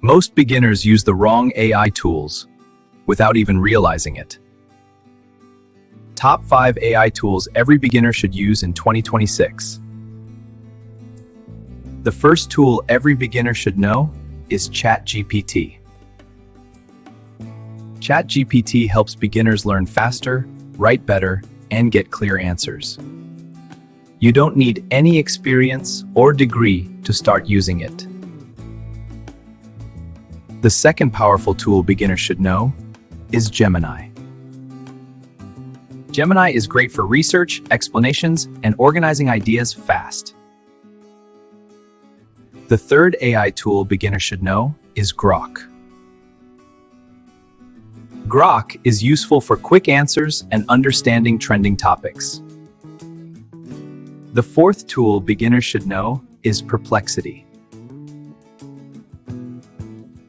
Most beginners use the wrong AI tools without even realizing it. Top 5 AI tools every beginner should use in 2026. The first tool every beginner should know is ChatGPT. ChatGPT helps beginners learn faster, write better, and get clear answers. You don't need any experience or degree to start using it. The second powerful tool beginners should know is Gemini. Gemini is great for research, explanations, and organizing ideas fast. The third AI tool beginners should know is Grok. Grok is useful for quick answers and understanding trending topics. The fourth tool beginners should know is Perplexity.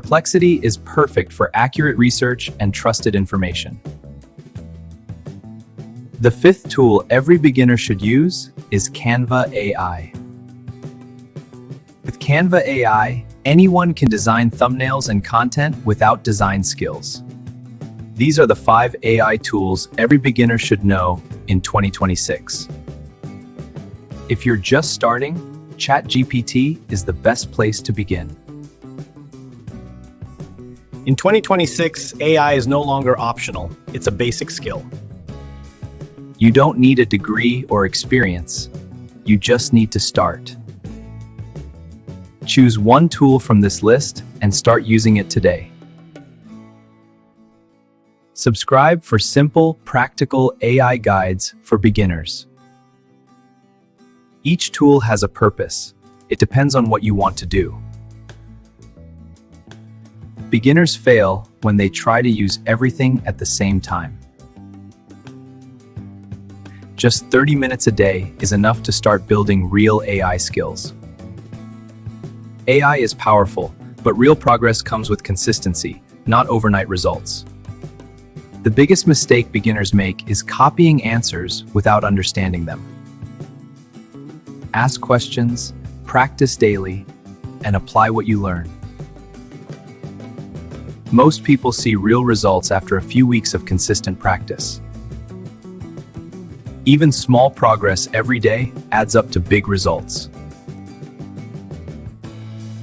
Perplexity is perfect for accurate research and trusted information. The fifth tool every beginner should use is Canva AI. With Canva AI, anyone can design thumbnails and content without design skills. These are the 5 AI tools every beginner should know in 2026. If you're just starting, ChatGPT is the best place to begin. In 2026, AI is no longer optional. It's a basic skill. You don't need a degree or experience. You just need to start. Choose one tool from this list and start using it today. Subscribe for simple, practical AI guides for beginners. Each tool has a purpose. It depends on what you want to do. Beginners fail when they try to use everything at the same time. Just 30 minutes a day is enough to start building real AI skills. AI is powerful, but real progress comes with consistency, not overnight results. The biggest mistake beginners make is copying answers without understanding them. Ask questions, practice daily, and apply what you learn. Most people see real results after a few weeks of consistent practice. Even small progress every day adds up to big results.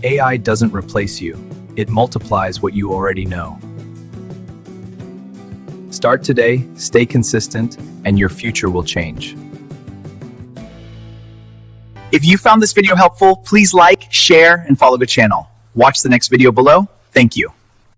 AI doesn't replace you. It multiplies what you already know. Start today, stay consistent, and your future will change. If you found this video helpful, please like, share, and follow the channel. Watch the next video below. Thank you.